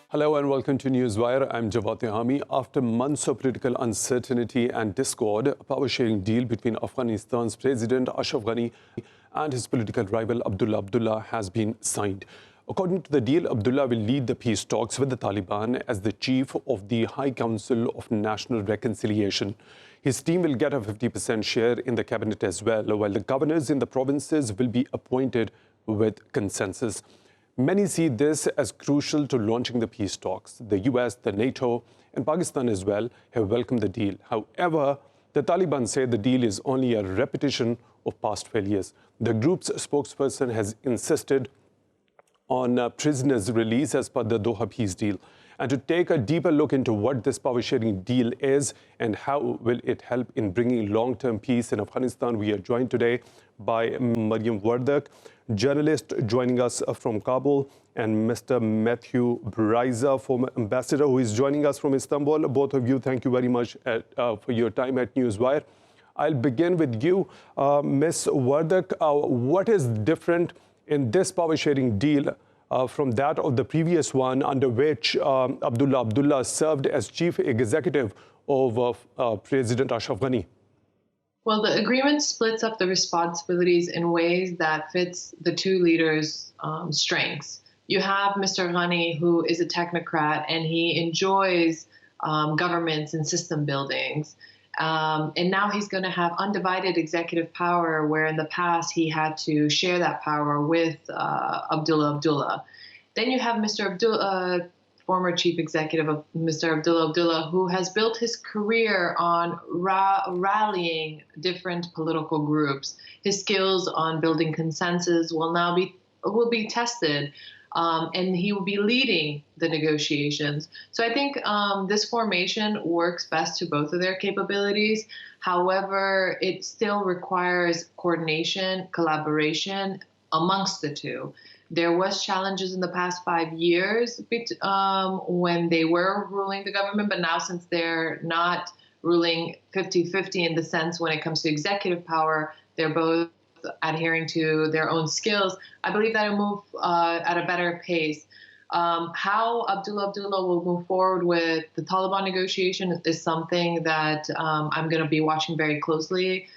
Hello and welcome to Newswire. I'm Javad Tehami. After months of political uncertainty and discord, a power-sharing deal between Afghanistan's President Ashraf Ghani and his political rival Abdullah Abdullah has been signed. According to the deal, Abdullah will lead the peace talks with the Taliban as the chief of the High Council of National Reconciliation. His team will get a 50% share in the cabinet as well, while the governors in the provinces will be appointed with consensus. Many see this as crucial to launching the peace talks. The US, the NATO, and Pakistan as well have welcomed the deal. However, the Taliban say the deal is only a repetition of past failures. The group's spokesperson has insisted on prisoners' release as per the Doha peace deal. And to take a deeper look into what this power-sharing deal is and how will it help in bringing long-term peace in Afghanistan, we are joined today by Mariam Wardak, journalist joining us from Kabul, and Mr. Matthew Braiza, former ambassador, who is joining us from Istanbul. Both of you, thank you very much for your time at Newswire. I'll begin with you, Ms. Wardak. What is different in this power-sharing deal from that of the previous one, under which Abdullah Abdullah served as chief executive of President Ashraf Ghani? Well, the agreement splits up the responsibilities in ways that fits the two leaders' strengths. You have Mr. Ghani, who is a technocrat, and he enjoys governments and system buildings. And now he's going to have undivided executive power, where in the past he had to share that power with Abdullah Abdullah. Then you have Mr. Abdullah, former chief executive of Mr. Abdullah Abdullah, who has built his career on rallying different political groups. His skills on building consensus will be tested. And he will be leading the negotiations. So I think this formation works best to both of their capabilities. However, it still requires coordination, collaboration amongst the two. There was challenges in the past 5 years when they were ruling the government, but now since they're not ruling 50-50 in the sense when it comes to executive power, they're both adhering to their own skills, I believe that it'll move at a better pace. How Abdullah Abdullah will move forward with the Taliban negotiation is something that I'm going to be watching very closely,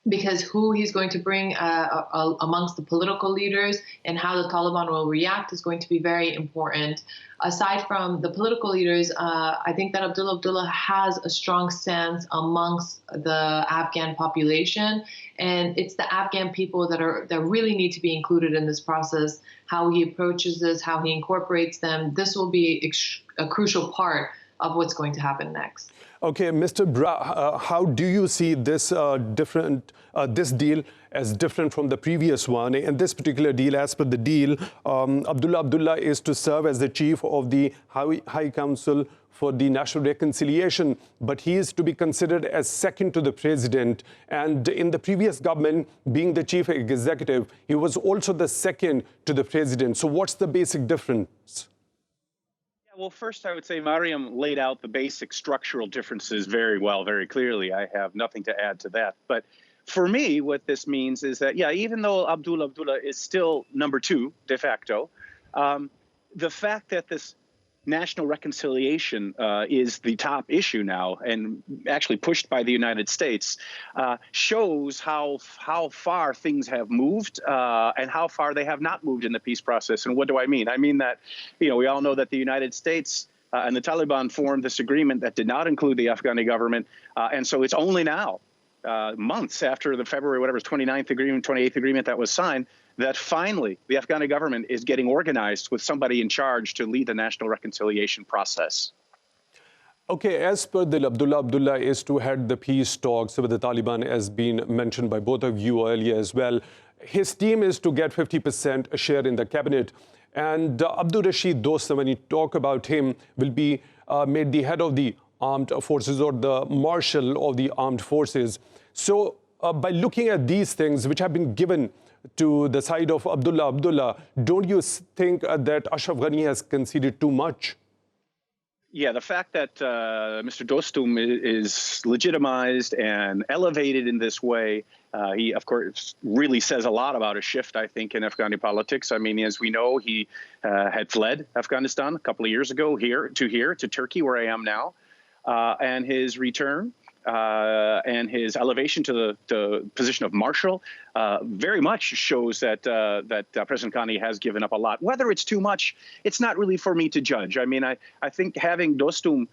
because who he's going to bring amongst the political leaders and how the Taliban will react is going to be very important. Aside from the political leaders, I think that Abdullah Abdullah has a strong stance amongst the Afghan population, and it's the Afghan people that really need to be included in this process. How he approaches this, how he incorporates them, this will be a crucial part of what's going to happen next. Okay, Mr. Bra, how do you see this this deal as different from the previous one? And this particular deal, as per the deal, Abdullah Abdullah is to serve as the chief of the High Council for the National Reconciliation, but he is to be considered as second to the president. And in the previous government, being the chief executive, he was also the second to the president. So what's the basic difference? Well, first, I would say Mariam laid out the basic structural differences very well, very clearly. I have nothing to add to that. But for me, what this means is that, yeah, even though Abdullah Abdullah is still number two de facto, the fact that this national reconciliation is the top issue now, and actually pushed by the United States, shows how far things have moved and how far they have not moved in the peace process. And what do I mean? I mean that, we all know that the United States and the Taliban formed this agreement that did not include the Afghani government. And so it's only now, months after the February, 29th agreement, 28th agreement that was signed, that finally the Afghani government is getting organized with somebody in charge to lead the national reconciliation process. Okay, as per the Abdullah Abdullah is to head the peace talks with the Taliban, as been mentioned by both of you earlier as well. His team is to get 50% share in the cabinet. And Abdul Rashid Dosta, when you talk about him, will be made the head of the armed forces or the marshal of the armed forces. So by looking at these things which have been given to the side of Abdullah Abdullah, don't you think that Ashraf Ghani has conceded too much? Yeah, the fact that Mr. Dostum is legitimized and elevated in this way, he, of course, really says a lot about a shift, I think, in Afghani politics. I mean, as we know, he had fled Afghanistan a couple of years ago here to Turkey, where I am now, and his return and his elevation to the position of marshal very much shows that President Ghani has given up a lot. Whether it's too much, it's not really for me to judge. I mean, I think having Dostum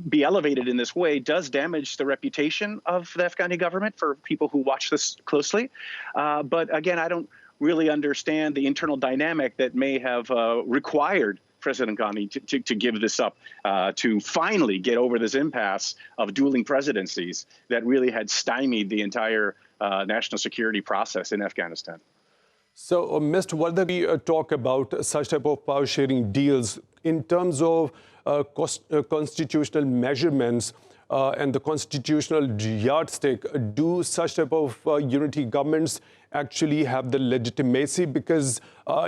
be elevated in this way does damage the reputation of the Afghani government for people who watch this closely. But again, I don't really understand the internal dynamic that may have required President Ghani to give this up, to finally get over this impasse of dueling presidencies that really had stymied the entire national security process in Afghanistan. So, Mr. Vardhan, talk about such type of power-sharing deals in terms of constitutional measurements and the constitutional yardstick. Do such type of unity governments actually have the legitimacy? Because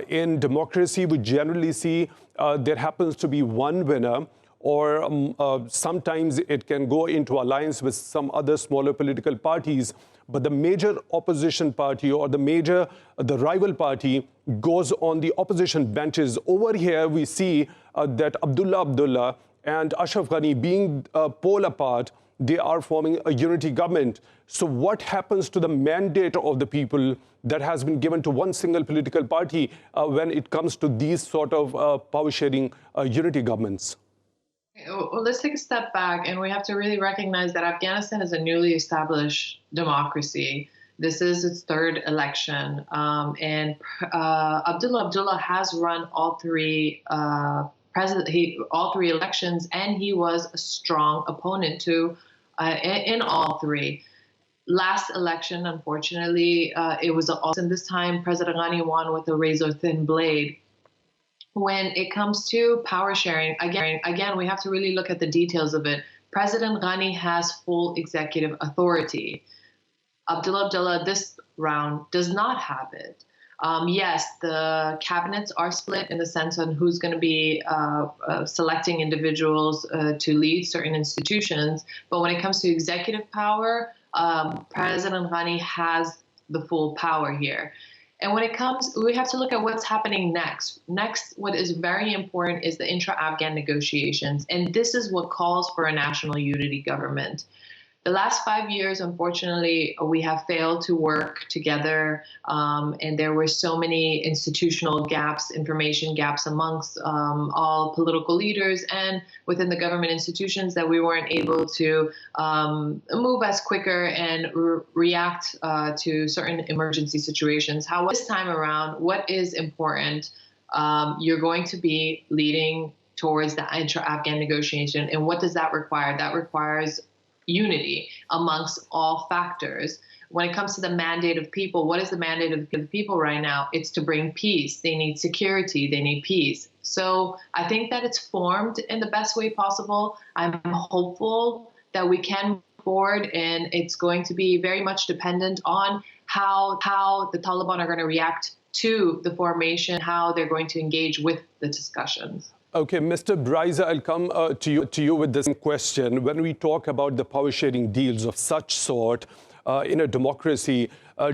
in democracy, we generally see there happens to be one winner, or sometimes it can go into alliance with some other smaller political parties. But the major opposition party or the rival party goes on the opposition benches. Over here, we see that Abdullah Abdullah and Ashraf Ghani being pole apart, they are forming a unity government. So what happens to the mandate of the people that has been given to one single political party when it comes to these sort of power-sharing unity governments? Well, let's take a step back, and we have to really recognize that Afghanistan is a newly established democracy. This is its third election, and Abdullah Abdullah has run all three elections, and he was a strong opponent to in all three. Last election, unfortunately, it was also, and this time President Ghani won with a razor-thin blade. When it comes to power sharing, again, we have to really look at the details of it. President Ghani has full executive authority. Abdullah Abdullah this round does not have it. Yes, the cabinets are split in the sense on who's going to be selecting individuals to lead certain institutions. But when it comes to executive power, President Ghani has the full power here. And when it comes, we have to look at what's happening next. Next, what is very important is the intra-Afghan negotiations. And this is what calls for a national unity government. The last 5 years, unfortunately, we have failed to work together. And there were so many institutional gaps, information gaps amongst all political leaders and within the government institutions that we weren't able to move as quicker and react to certain emergency situations. However, this time around, what is important, you're going to be leading towards the intra-Afghan negotiation. And what does that require? That requires unity amongst all factors. When it comes to the mandate of people, what is the mandate of the people right now? It's to bring peace. They need security. They need peace. So I think that it's formed in the best way possible. I'm hopeful that we can move forward, and it's going to be very much dependent on how the Taliban are going to react to the formation, how they're going to engage with the discussions. Okay, Mr. Braiza, I'll come to you with this question. When we talk about the power-sharing deals of such sort in a democracy,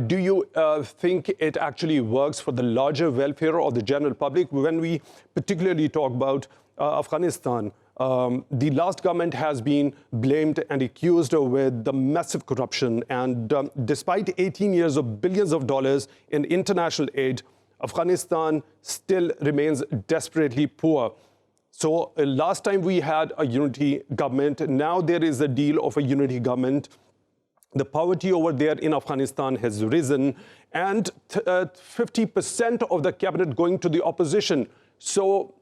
do you think it actually works for the larger welfare of the general public? When we particularly talk about Afghanistan, the last government has been blamed and accused with the massive corruption. And despite 18 years of billions of dollars in international aid, Afghanistan still remains desperately poor. So last time we had a unity government. Now there is a deal of a unity government. The poverty over there in Afghanistan has risen, and 50% of the cabinet going to the opposition. So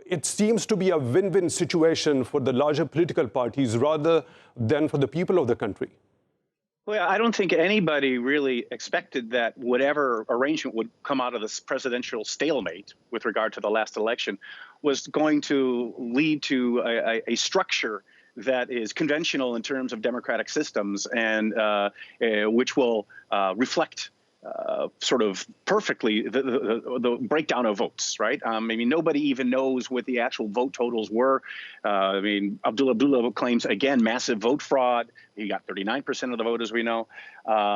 it seems to be a win-win situation for the larger political parties rather than for the people of the country. Well, I don't think anybody really expected that whatever arrangement would come out of this presidential stalemate with regard to the last election was going to lead to a structure that is conventional in terms of democratic systems and which will reflect sort of perfectly the breakdown of votes, right? I mean, nobody even knows what the actual vote totals were. I mean, Abdullah claims, again, massive vote fraud. He got 39% of the vote, as we know.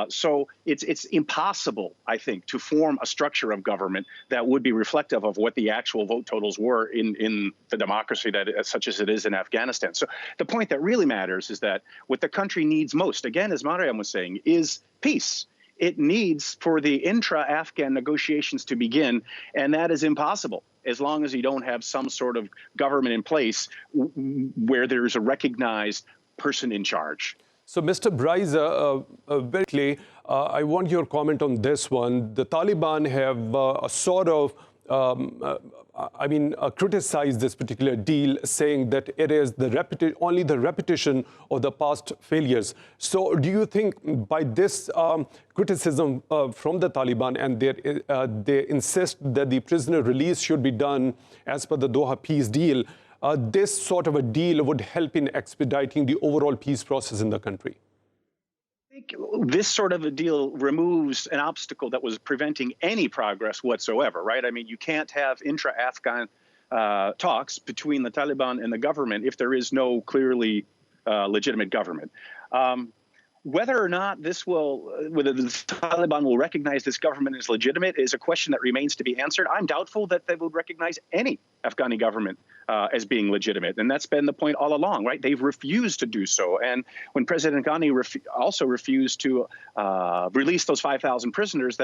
So it's impossible, I think, to form a structure of government that would be reflective of what the actual vote totals were in the democracy that such as it is in Afghanistan. So the point that really matters is that what the country needs most, again, as Mariam was saying, is peace. It needs for the intra-Afghan negotiations to begin, and that is impossible as long as you don't have some sort of government in place where there's a recognized person in charge. So, Mr. Bryce, very clearly, I want your comment on this one. The Taliban have criticized this particular deal, saying that it is only the repetition of the past failures. So do you think by this criticism from the Taliban, and they insist that the prisoner release should be done as per the Doha peace deal, this sort of a deal would help in expediting the overall peace process in the country? I think this sort of a deal removes an obstacle that was preventing any progress whatsoever, right? I mean, you can't have intra-Afghan talks between the Taliban and the government if there is no clearly legitimate government. Whether or not whether the Taliban will recognize this government as legitimate is a question that remains to be answered. I'm doubtful that they would recognize any Afghani government as being legitimate. And that's been the point all along, right? They've refused to do so. And when President Ghani also refused to release those 5,000 prisoners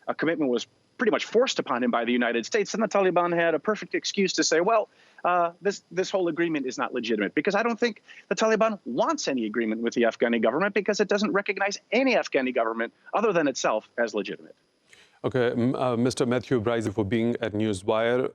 a commitment was pretty much forced upon him by the United States, then the Taliban had a perfect excuse to say, well, this whole agreement is not legitimate, because I don't think the Taliban wants any agreement with the Afghani government, because it doesn't recognize any Afghani government other than itself as legitimate. Okay, Mr. Matthew Bryce, for being at Newswire,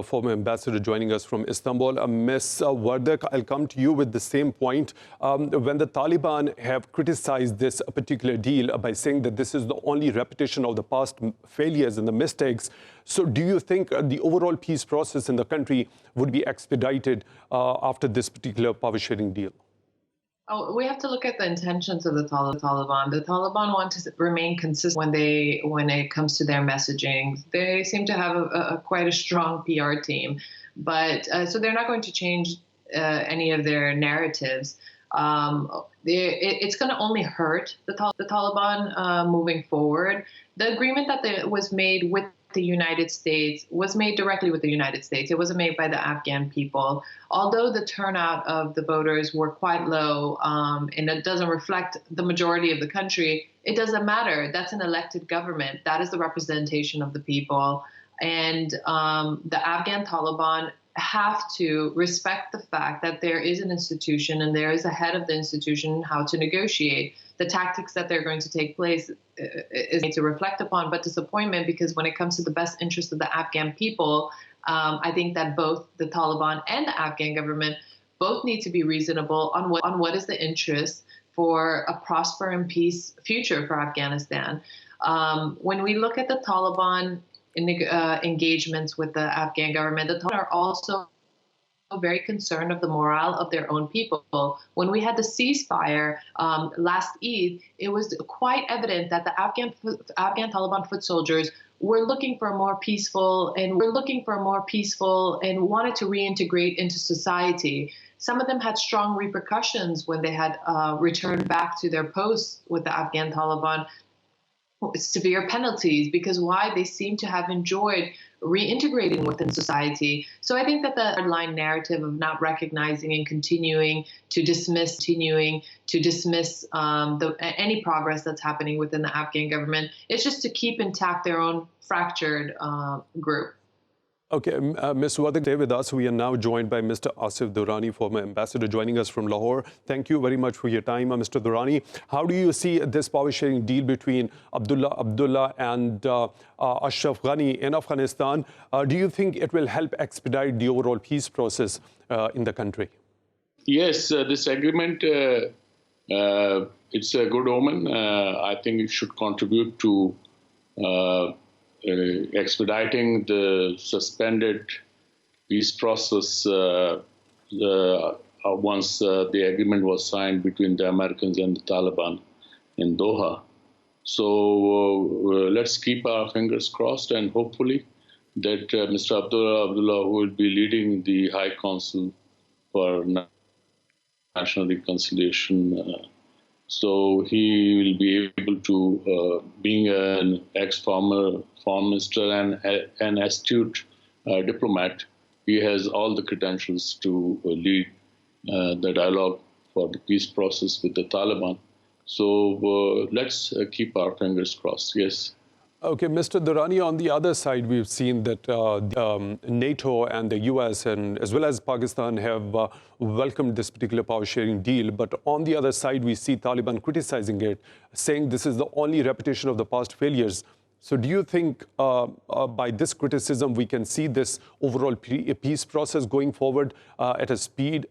former ambassador joining us from Istanbul. Ms. Wardak, I'll come to you with the same point. When the Taliban have criticized this particular deal by saying that this is the only repetition of the past failures and the mistakes, so do you think the overall peace process in the country would be expedited after this particular power-sharing deal? Oh, we have to look at the intentions of the Taliban. The Taliban want to remain consistent when it comes to their messaging. They seem to have quite a strong PR team, but so they're not going to change any of their narratives. It's going to only hurt the Taliban moving forward. The agreement that was made with the United States was made directly with the United States. It wasn't made by the Afghan people. Although the turnout of the voters were quite low, and it doesn't reflect the majority of the country, it doesn't matter. That's an elected government. That is the representation of the people. And the Afghan Taliban have to respect the fact that there is an institution and there is a head of the institution how to negotiate. The tactics that they're going to take place is to reflect upon, but disappointment, because when it comes to the best interest of the Afghan people, I think that both the Taliban and the Afghan government both need to be reasonable on what is the interest for a prosper and peace future for Afghanistan. When we look at the Taliban engagements with the Afghan government, the Taliban are also very concerned of the morale of their own people. When we had the ceasefire last Eid, it was quite evident that the Afghan Taliban foot soldiers were looking for more peaceful and wanted to reintegrate into society. Some of them had strong repercussions when they had returned back to their posts with the Afghan Taliban. Severe penalties, because why? They seem to have enjoyed reintegrating within society. So I think that the hardline narrative of not recognizing and continuing to dismiss any progress that's happening within the Afghan government, it's just to keep intact their own fractured group. Okay, Ms. Wardak, stay with us. We are now joined by Mr. Asif Durrani, former ambassador, joining us from Lahore. Thank you very much for your time, Mr. Durrani. How do you see this power-sharing deal between Abdullah and Ashraf Ghani in Afghanistan? Do you think it will help expedite the overall peace process in the country? Yes, this agreement, it's a good omen. I think it should contribute to expediting the suspended peace process once the agreement was signed between the Americans and the Taliban in Doha. So let's keep our fingers crossed, and hopefully that Mr. Abdullah, who will be leading the High Council for National Reconciliation, so he will be able to, being an ex-former foreign minister and an astute diplomat, he has all the credentials to lead the dialogue for the peace process with the Taliban. So let's keep our fingers crossed. Yes. Okay, Mr. Durrani, on the other side, we've seen that NATO and the US and as well as Pakistan have welcomed this particular power-sharing deal. But on the other side, we see Taliban criticizing it, saying this is the only repetition of the past failures. So do you think by this criticism, we can see this overall peace process going forward at a speed,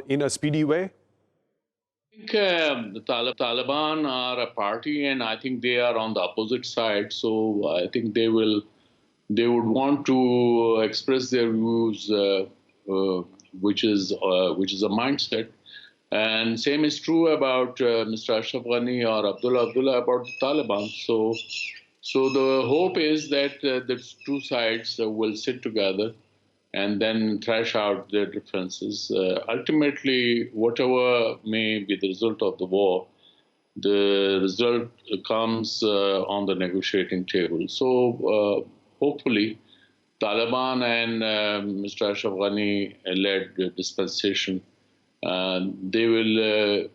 in a speedy way? I think the Taliban are a party, and I think they are on the opposite side. So I think they would want to express their views, which is a mindset. And same is true about Mr. Ashraf Ghani or Abdullah about the Taliban. So the hope is that the two sides will sit together and then thrash out their differences. Ultimately, whatever may be the result of the war, the result comes on the negotiating table. So hopefully, Taliban and Mr. Ashraf Ghani-led dispensation, they will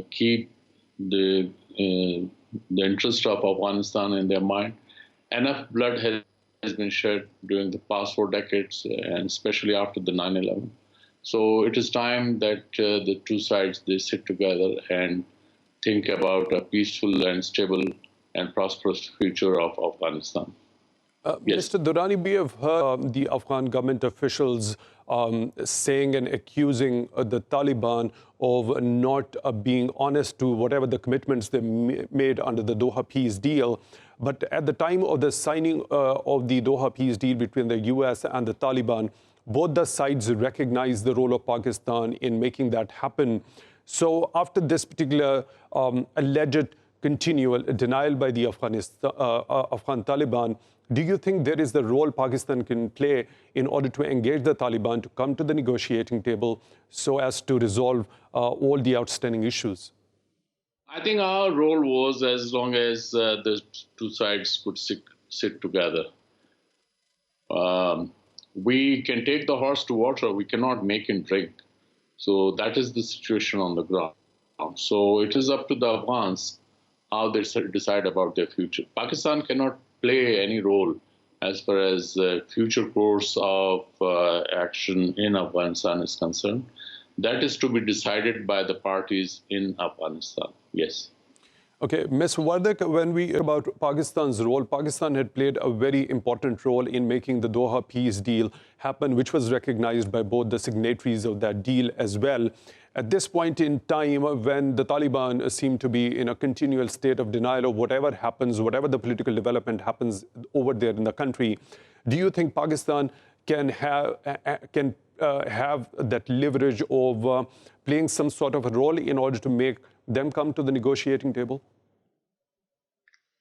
keep the interest of Afghanistan in their mind. Enough blood has been shed during the past 4 decades, and especially after the 9/11. So it is time that the two sides, they sit together and think about a peaceful and stable and prosperous future of Afghanistan. Yes. Mr. Durrani, we have heard the Afghan government officials saying and accusing the Taliban of not being honest to whatever the commitments they made under the Doha peace deal. But at the time of the signing of the Doha peace deal between the US and the Taliban, both the sides recognized the role of Pakistan in making that happen. So after this particular alleged continual denial by the Afghan Taliban, do you think there is the role Pakistan can play in order to engage the Taliban to come to the negotiating table so as to resolve all the outstanding issues? I think our role was, as long as the two sides could sit together. We can take the horse to water, we cannot make him drink. So that is the situation on the ground. So it is up to the Afghans how they decide about their future. Pakistan cannot play any role as far as the future course of action in Afghanistan is concerned. That is to be decided by the parties in Afghanistan. Yes. Okay, Ms. Wardak, when we hear about Pakistan's role, Pakistan had played a very important role in making the Doha peace deal happen, which was recognized by both the signatories of that deal as well. At this point in time, when the Taliban seem to be in a continual state of denial of whatever happens, whatever the political development happens over there in the country, do you think Pakistan can have that leverage of playing some sort of a role in order to make them come to the negotiating table?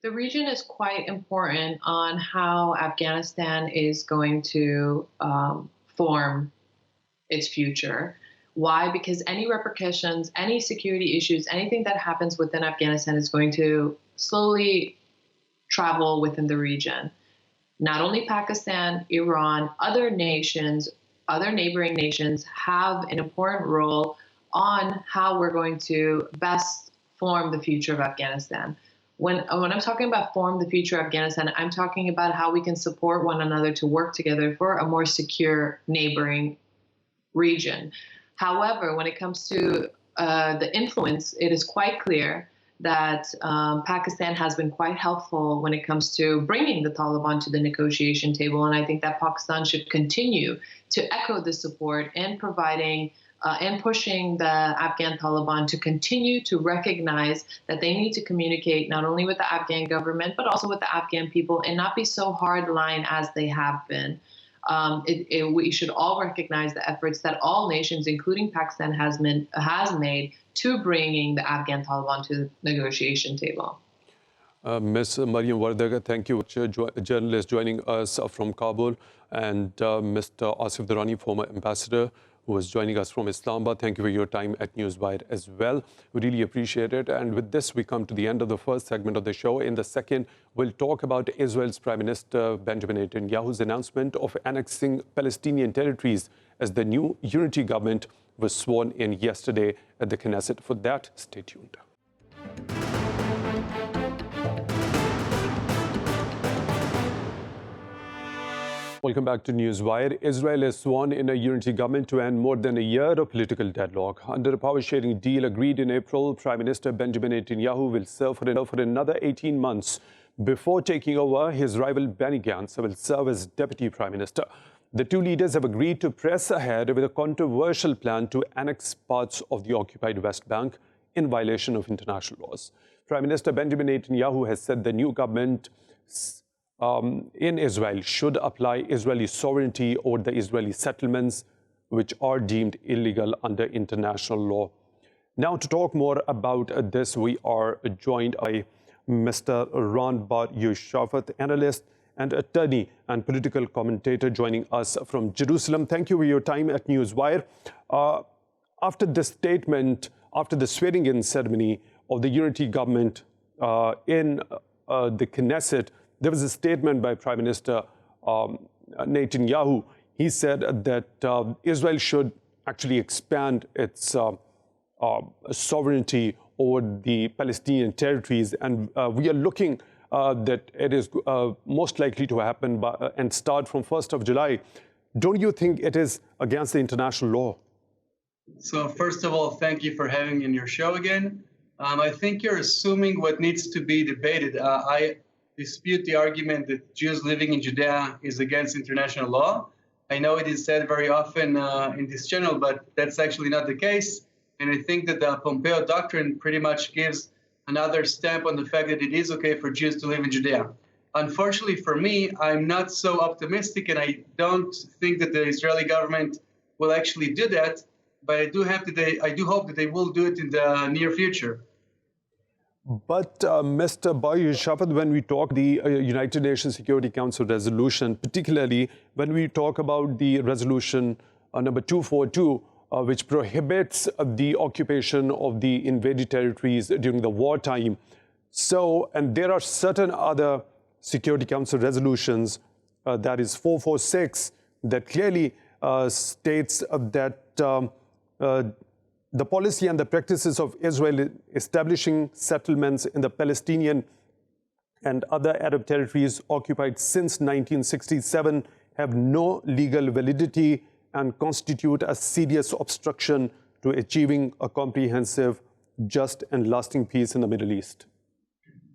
The region is quite important on how Afghanistan is going to form its future. Why? Because any repercussions, any security issues, anything that happens within Afghanistan is going to slowly travel within the region. Not only Pakistan, Iran, other nations, other neighboring nations have an important role on how we're going to best form the future of Afghanistan. When I'm talking about form the future of Afghanistan, I'm talking about how we can support one another to work together for a more secure neighboring region. However, when it comes to the influence, it is quite clear that Pakistan has been quite helpful when it comes to bringing the Taliban to the negotiation table. And I think that Pakistan should continue to echo the support and providing and pushing the Afghan Taliban to continue to recognize that they need to communicate not only with the Afghan government, but also with the Afghan people and not be so hardline as they have been. We should all recognize the efforts that all nations, including Pakistan, has made to bringing the Afghan Taliban to the negotiation table. Ms. Mariam Wardaga, thank you, journalist joining us from Kabul, and Mr. Asif Durrani, former ambassador, who was joining us from Islamabad. Thank you for your time at Newswire as well. We really appreciate it. And with this, we come to the end of the first segment of the show. In the second, we'll talk about Israel's Prime Minister Benjamin Netanyahu's announcement of annexing Palestinian territories as the new unity government was sworn in yesterday at the Knesset. For that, stay tuned. Welcome back to Newswire. Israel has sworn in a unity government to end more than a year of political deadlock. Under a power-sharing deal agreed in April, Prime Minister Benjamin Netanyahu will serve for another 18 months. Before taking over, his rival Benny Gantz will serve as Deputy Prime Minister. The two leaders have agreed to press ahead with a controversial plan to annex parts of the occupied West Bank in violation of international laws. Prime Minister Benjamin Netanyahu has said the new government in Israel should apply Israeli sovereignty over the Israeli settlements, which are deemed illegal under international law. Now, to talk more about this, we are joined by Mr. Ran Bar Yoshafat, analyst and attorney and political commentator, joining us from Jerusalem. Thank you for your time at Newswire. After the statement, after the swearing-in ceremony of the unity government in the Knesset, there was a statement by Prime Minister Netanyahu. He said that Israel should actually expand its sovereignty over the Palestinian territories. And we are looking that it is most likely to happen and start from 1st of July. Don't you think it is against the international law? So first of all, thank you for having me on your show again. I think you're assuming what needs to be debated. I dispute the argument that Jews living in Judea is against international law. I know it is said very often in this channel, but that's actually not the case. And I think that the Pompeo Doctrine pretty much gives another stamp on the fact that it is okay for Jews to live in Judea. Unfortunately for me, I'm not so optimistic, and I don't think that the Israeli government will actually do that. But I do hope that they will do it in the near future. But Mr. Bar Yoshafat, when we talk the United Nations Security Council resolution, particularly when we talk about the resolution number 242, which prohibits the occupation of the invaded territories during the wartime. So, and there are certain other Security Council resolutions, that is 446, that clearly states that the policy and the practices of Israel establishing settlements in the Palestinian and other Arab territories occupied since 1967 have no legal validity and constitute a serious obstruction to achieving a comprehensive, just and lasting peace in the Middle East.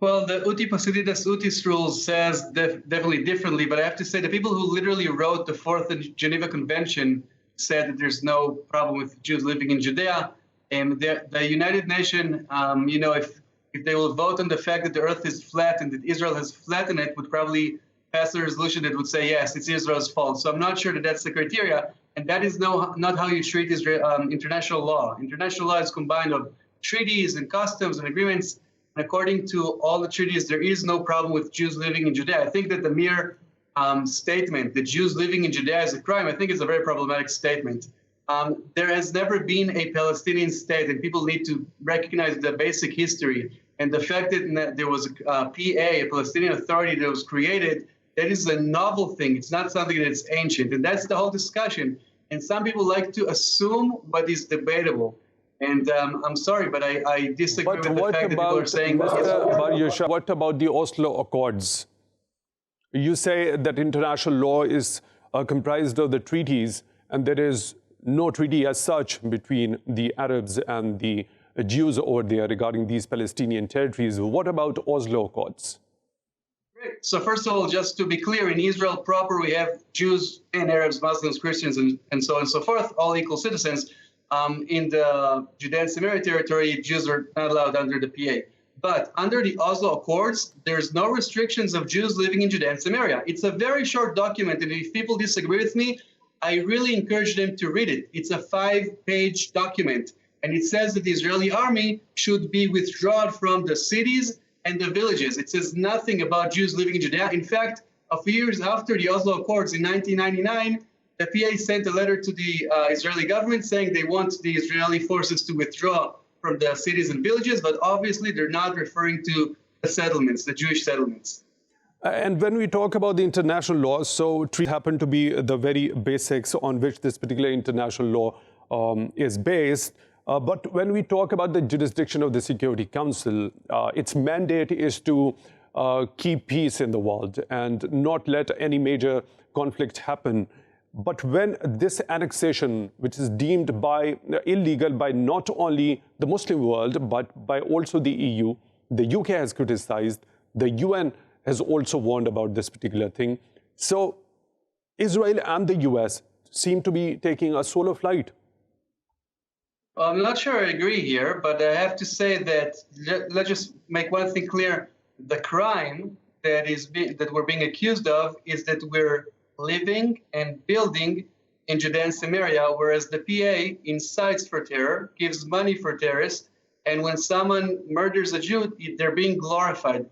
Well, the Uti Posiditas Utis rule says definitely differently, but I have to say the people who literally wrote the Fourth Geneva Convention said that there's no problem with Jews living in Judea. And the United Nations, if they will vote on the fact that the earth is flat and that Israel has flattened it, would probably pass a resolution that would say, yes, it's Israel's fault. So I'm not sure that that's the criteria. And that is not how you treat international law. International law is combined of treaties and customs and agreements. And according to all the treaties, there is no problem with Jews living in Judea. I think that the mere statement that Jews living in Judea is a crime, I think is a very problematic statement. There has never been a Palestinian state, and people need to recognize the basic history. And the fact that there was a PA, a Palestinian Authority that was created, that is a novel thing. It's not something that's ancient. And that's the whole discussion. And some people like to assume what is debatable. And I'm sorry, but I disagree with the fact that people are saying that. What about the Oslo Accords? You say that international law is comprised of the treaties, and there is no treaty as such between the Arabs and the Jews over there regarding these Palestinian territories. What about Oslo Accords? Great. So first of all, just to be clear, in Israel proper, we have Jews and Arabs, Muslims, Christians, and so on and so forth, all equal citizens. In the Judean Samaria territory, Jews are not allowed under the PA. But under the Oslo Accords, there's no restrictions of Jews living in Judea and Samaria. It's a very short document, and if people disagree with me, I really encourage them to read it. It's a 5-page document, and it says that the Israeli army should be withdrawn from the cities and the villages. It says nothing about Jews living in Judea. In fact, a few years after the Oslo Accords in 1999, the PA sent a letter to the Israeli government saying they want the Israeli forces to withdraw from the cities and villages, but obviously they're not referring to the settlements, the Jewish settlements. And when we talk about the international laws, so treaties happen to be the very basics on which this particular international law is based. But when we talk about the jurisdiction of the Security Council, its mandate is to keep peace in the world and not let any major conflict happen. But when this annexation, which is deemed by illegal by not only the Muslim world, but by also the EU, the UK has criticized, the UN has also warned about this particular thing. So Israel and the US seem to be taking a solo flight. I'm not sure I agree here, but I have to say that let's just make one thing clear. The crime that we're being accused of is that we're living and building in Judea and Samaria, whereas the PA incites for terror, gives money for terrorists, and when someone murders a Jew, they're being glorified.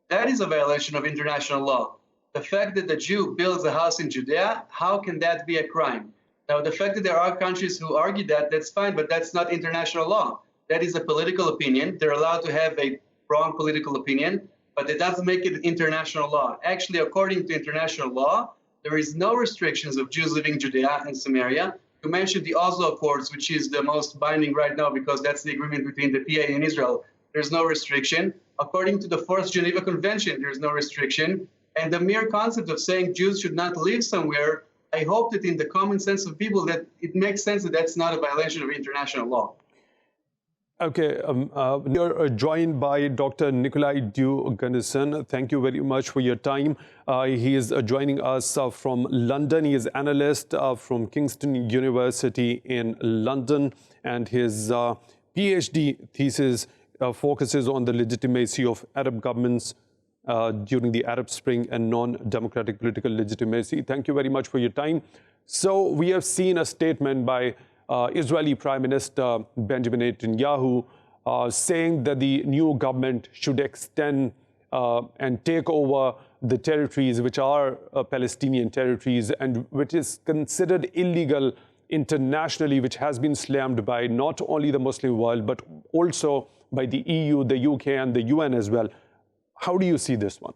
That is a violation of international law. The fact that the Jew builds a house in Judea, how can that be a crime? Now, the fact that there are countries who argue that, that's fine, but that's not international law. That is a political opinion. They're allowed to have a wrong political opinion, but it doesn't make it international law. Actually, according to international law, there is no restrictions of Jews living in Judea and Samaria. You mentioned the Oslo Accords, which is the most binding right now because that's the agreement between the PA and Israel. There's no restriction. According to the Fourth Geneva Convention, there's no restriction. And the mere concept of saying Jews should not live somewhere, I hope that in the common sense of people that it makes sense that that's not a violation of international law. Okay, you're joined by Dr. Nikolai Due-Gundersen. Thank you very much for your time. He is joining us from London. He is analyst from Kingston University in London, and his PhD thesis focuses on the legitimacy of Arab governments during the Arab Spring and non-democratic political legitimacy. Thank you very much for your time. So we have seen a statement by Israeli Prime Minister Benjamin Netanyahu saying that the new government should extend and take over the territories which are Palestinian territories and which is considered illegal internationally, which has been slammed by not only the Muslim world, but also by the EU, the UK, and the UN as well. How do you see this one?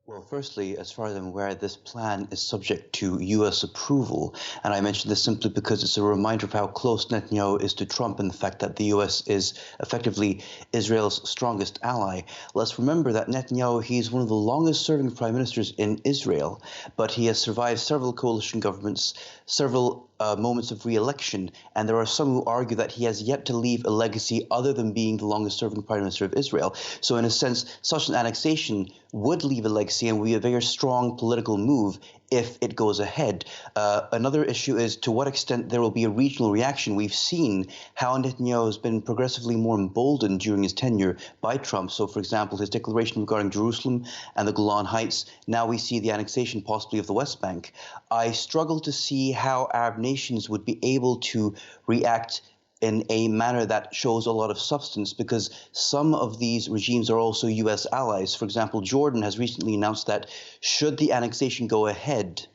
Well, firstly, as far as I'm aware, this plan is subject to U.S. approval. And I mention this simply because it's a reminder of how close Netanyahu is to Trump and the fact that the U.S. is effectively Israel's strongest ally. Let's remember that Netanyahu, he's one of the longest-serving prime ministers in Israel, but he has survived several coalition governments, several moments of re-election, and there are some who argue that he has yet to leave a legacy other than being the longest-serving prime minister of Israel. So in a sense, such an annexation would leave a legacy and would be a very strong political move if it goes ahead. Another issue is to what extent there will be a regional reaction. We've seen how Netanyahu has been progressively more emboldened during his tenure by Trump. So, for example, his declaration regarding Jerusalem and the Golan Heights. Now we see the annexation possibly of the West Bank. I struggle to see how Arab nations would be able to react in a manner that shows a lot of substance, because some of these regimes are also U.S. allies. For example, Jordan has recently announced that should the annexation go ahead,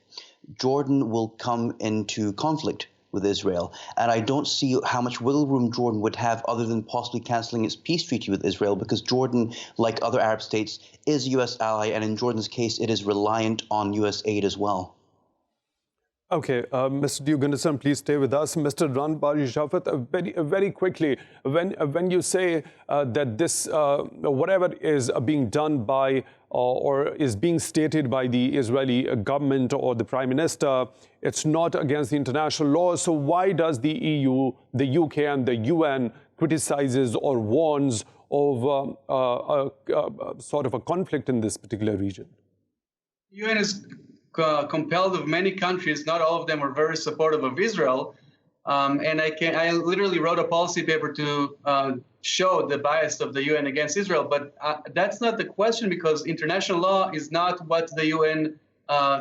Jordan will come into conflict with Israel. And I don't see how much wiggle room Jordan would have other than possibly canceling its peace treaty with Israel, because Jordan, like other Arab states, is a U.S. ally, and in Jordan's case, it is reliant on U.S. aid as well. Okay, Mr. Due-Gundersen, please stay with us. Mr. Ran Bari Shafat, very quickly, when you say that this, whatever is being done by or is being stated by the Israeli government or the Prime Minister, it's not against the international law. So why does the EU, the UK, and the UN criticizes or warns of sort of a conflict in this particular region? UN is compelled of many countries. Not all of them are very supportive of Israel. And I literally wrote a policy paper to show the bias of the UN against Israel. But that's not the question, because international law is not what the UN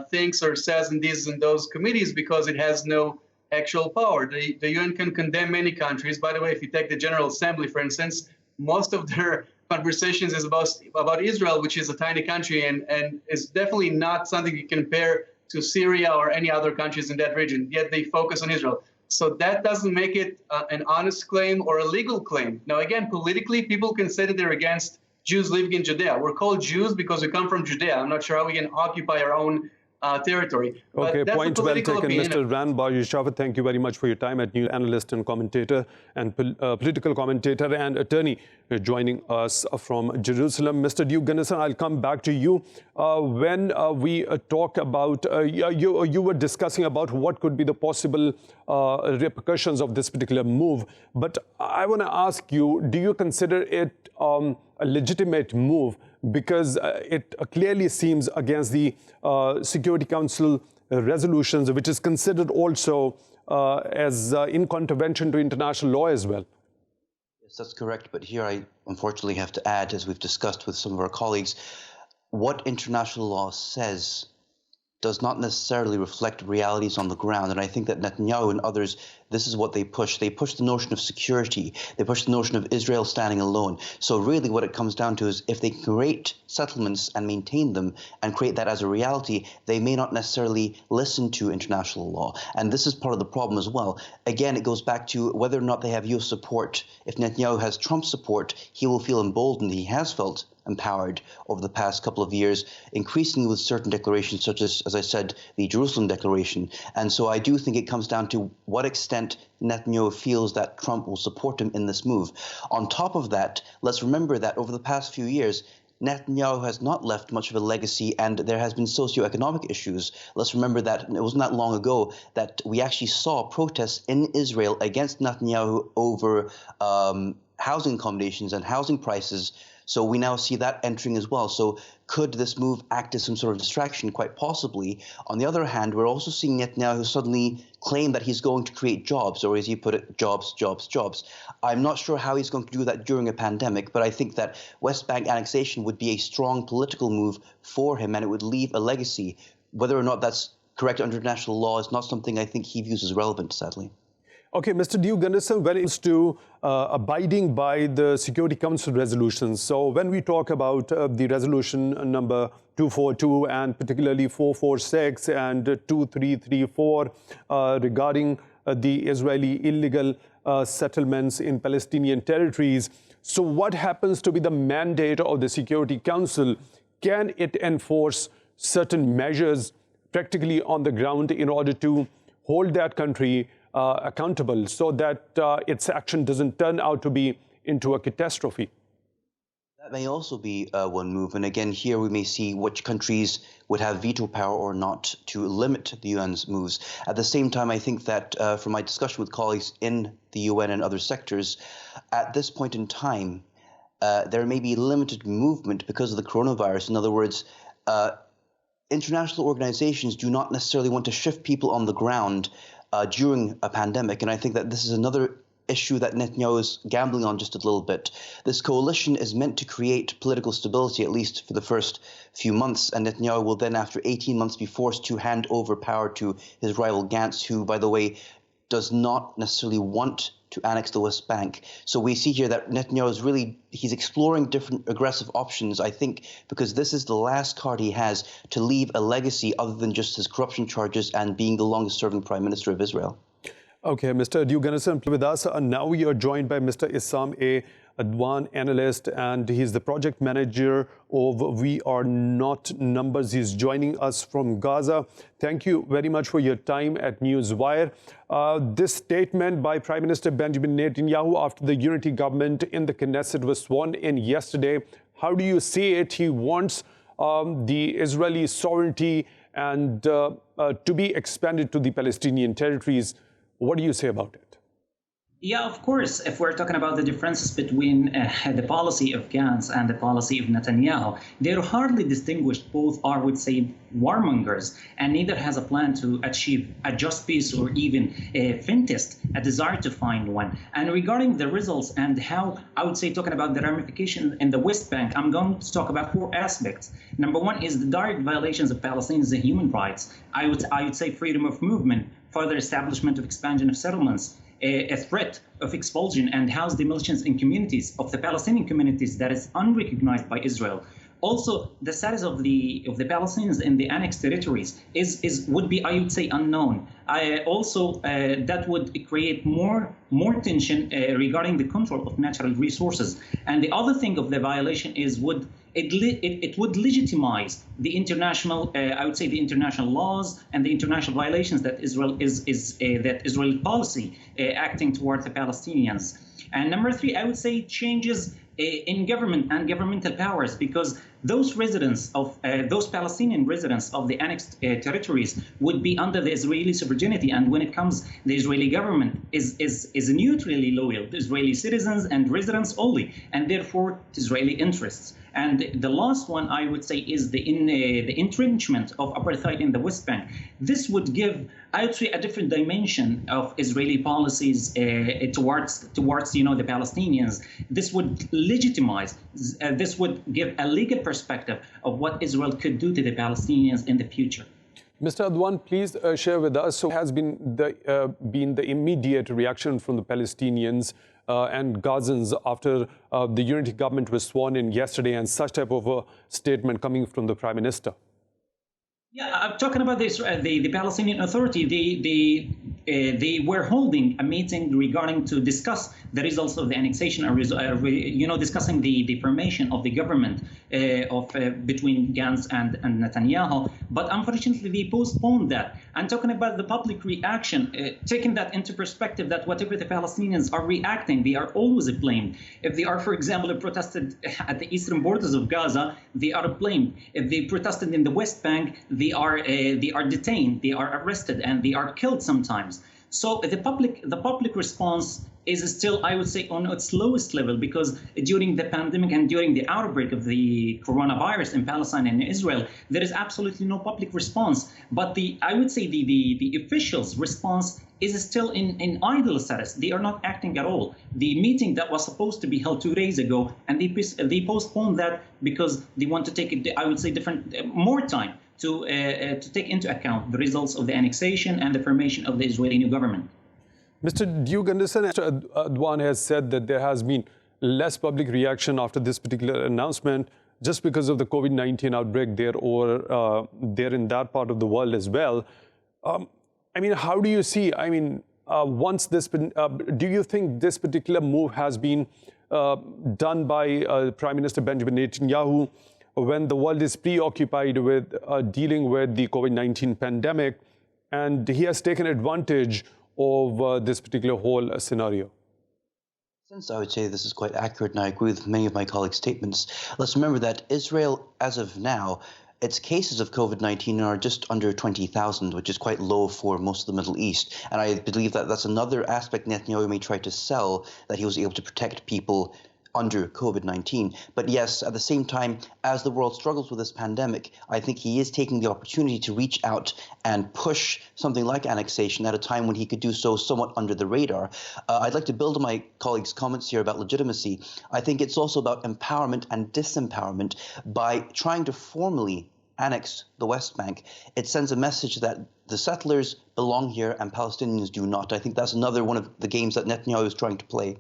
thinks or says in these and those committees, because it has no actual power. The UN can condemn many countries. By the way, if you take the General Assembly, for instance, most of their conversations is about Israel, which is a tiny country and is definitely not something you compare to Syria or any other countries in that region, yet they focus on Israel. So that doesn't make it an honest claim or a legal claim. Now, again, politically, people can say that they're against Jews living in Judea. We're called Jews because we come from Judea. I'm not sure how we can occupy our own territory. Okay, but point well taken, opinion. Mr. Ran Barjishafat. Thank you very much for your time as news analyst and commentator and political commentator and attorney joining us from Jerusalem. Mr. Duke Gunnison, I'll come back to you. When we talk about, you were discussing about what could be the possible repercussions of this particular move. But I want to ask you, do you consider it a legitimate move? Because it clearly seems against the Security Council resolutions, which is considered also as in contravention to international law as well. Yes, that's correct. But here I unfortunately have to add, as we've discussed with some of our colleagues, what international law says does not necessarily reflect realities on the ground. And I think that Netanyahu and others, this is what they push. They push the notion of security. They push the notion of Israel standing alone. So really what it comes down to is if they create settlements and maintain them and create that as a reality, they may not necessarily listen to international law. And this is part of the problem as well. Again, it goes back to whether or not they have US support. If Netanyahu has Trump support, he will feel emboldened. He has felt empowered over the past couple of years, increasingly with certain declarations such as I said, the Jerusalem Declaration. And so I do think it comes down to what extent Netanyahu feels that Trump will support him in this move. On top of that, let's remember that over the past few years, Netanyahu has not left much of a legacy, and there has been socioeconomic issues. Let's remember that it wasn't that long ago that we actually saw protests in Israel against Netanyahu over housing accommodations and housing prices. So we now see that entering as well. So could this move act as some sort of distraction? Quite possibly. On the other hand, we're also seeing Netanyahu suddenly claim that he's going to create jobs, or as he put it, jobs, jobs, jobs. I'm not sure how he's going to do that during a pandemic, but I think that West Bank annexation would be a strong political move for him, and it would leave a legacy. Whether or not that's correct under international law is not something I think he views as relevant, sadly. Okay, Mr. Duke Gunnison, when it comes to abiding by the Security Council resolutions, so when we talk about the resolution number 242 and particularly 446 and 2334 regarding the Israeli illegal settlements in Palestinian territories, so what happens to be the mandate of the Security Council? Can it enforce certain measures practically on the ground in order to hold that country accountable so that its action doesn't turn out to be into a catastrophe? That may also be one move. And again, here we may see which countries would have veto power or not to limit the UN's moves. At the same time, I think that from my discussion with colleagues in the UN and other sectors, at this point in time, there may be limited movement because of the coronavirus. In other words, international organizations do not necessarily want to shift people on the ground during a pandemic. And I think that this is another issue that Netanyahu is gambling on just a little bit. This coalition is meant to create political stability, at least for the first few months, and Netanyahu will then, after 18 months, be forced to hand over power to his rival Gantz, who, by the way, does not necessarily want to annex the West Bank. So we see here that Netanyahu is he's exploring different aggressive options, I think, because this is the last card he has to leave a legacy other than just his corruption charges and being the longest-serving Prime Minister of Israel. Okay, Mr. Duke Gunnison with us. Now we are joined by Mr. Issam A. Adwan, analyst, and he's the project manager of We Are Not Numbers. He's joining us from Gaza. Thank you very much for your time at Newswire. This statement by Prime Minister Benjamin Netanyahu after the unity government in the Knesset was sworn in yesterday, how do you see it? He wants the Israeli sovereignty and to be expanded to the Palestinian territories. What do you say about it? Yeah, of course. If we're talking about the differences between the policy of Gantz and the policy of Netanyahu, they're hardly distinguished. Both are, would say, warmongers, and neither has a plan to achieve a just peace or even faintest a desire to find one. And regarding the results and how, I would say, talking about the ramification in the West Bank, I'm going to talk about four aspects. Number one is the direct violations of Palestinians' human rights. I would say freedom of movement, further establishment of expansion of settlements, a threat of expulsion and house demolitions in communities of the Palestinian communities that is unrecognized by Israel. Also, the status of the Palestinians in the annexed territories would be, I would say, unknown. That would create more tension regarding the control of natural resources. And the other thing of the violation is it would legitimize the international, I would say, the international laws and the international violations that Israeli policy acting towards the Palestinians. And number three, I would say changes in government and governmental powers, because those residents of those Palestinian residents of the annexed territories would be under the Israeli sovereignty. And when it comes, the Israeli government is neutrally loyal to Israeli citizens and residents only, and therefore to Israeli interests. And the last one, I would say, is the entrenchment of apartheid in the West Bank. This would give, I would say, a different dimension of Israeli policies towards the Palestinians. This would legitimize, this would give a legal perspective of what Israel could do to the Palestinians in the future. Mr. Adwan, please share with us, so has been the immediate reaction from the Palestinians and Gazans after the unity government was sworn in yesterday, and such type of a statement coming from the Prime Minister? Yeah, I'm talking about this. The Palestinian Authority, they were holding a meeting regarding to discuss the results of the annexation, discussing the formation of the government between Gantz and Netanyahu. But unfortunately, they postponed that. I'm talking about the public reaction, taking that into perspective, that whatever the Palestinians are reacting, they are always blamed. If they are, for example, protested at the eastern borders of Gaza, they are blamed. If they protested in the West Bank, they are detained, they are arrested, and they are killed sometimes. So the public response is still, I would say, on its lowest level, because during the pandemic and during the outbreak of the coronavirus in Palestine and Israel, there is absolutely no public response. But I would say the officials' response is still in idle status. They are not acting at all. The meeting that was supposed to be held 2 days ago, and they postponed that because they want to take, I would say, more time to take into account the results of the annexation and the formation of the Israeli new government. Mr. Duke Anderson, Mr. Adwan has said that there has been less public reaction after this particular announcement just because of the COVID-19 outbreak there in that part of the world as well. I mean, how do you see, once this, do you think this particular move has been done by Prime Minister Benjamin Netanyahu when the world is preoccupied with dealing with the COVID-19 pandemic, and he has taken advantage of this particular whole scenario? Since I would say this is quite accurate, and I agree with many of my colleagues' statements, let's remember that Israel, as of now, its cases of COVID-19 are just under 20,000, which is quite low for most of the Middle East. And I believe that that's another aspect Netanyahu may try to sell, that he was able to protect people under COVID-19. But yes, at the same time, as the world struggles with this pandemic, I think he is taking the opportunity to reach out and push something like annexation at a time when he could do so somewhat under the radar. I'd like to build on my colleagues' comments here about legitimacy. I think it's also about empowerment and disempowerment. By trying to formally annex the West Bank, it sends a message that the settlers belong here and Palestinians do not. I think that's another one of the games that Netanyahu is trying to play.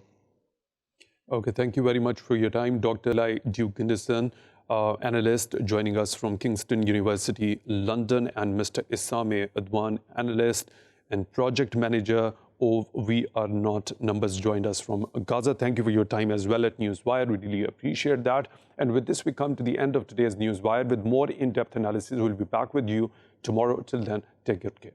Okay, thank you very much for your time. Dr. Eli Duke Anderson, analyst, joining us from Kingston University, London, and Mr. Isame Adwan, analyst and project manager of We Are Not Numbers, joined us from Gaza. Thank you for your time as well at Newswire. We really appreciate that. And with this, we come to the end of today's Newswire. With more in-depth analysis, we'll be back with you tomorrow. Till then, take good care.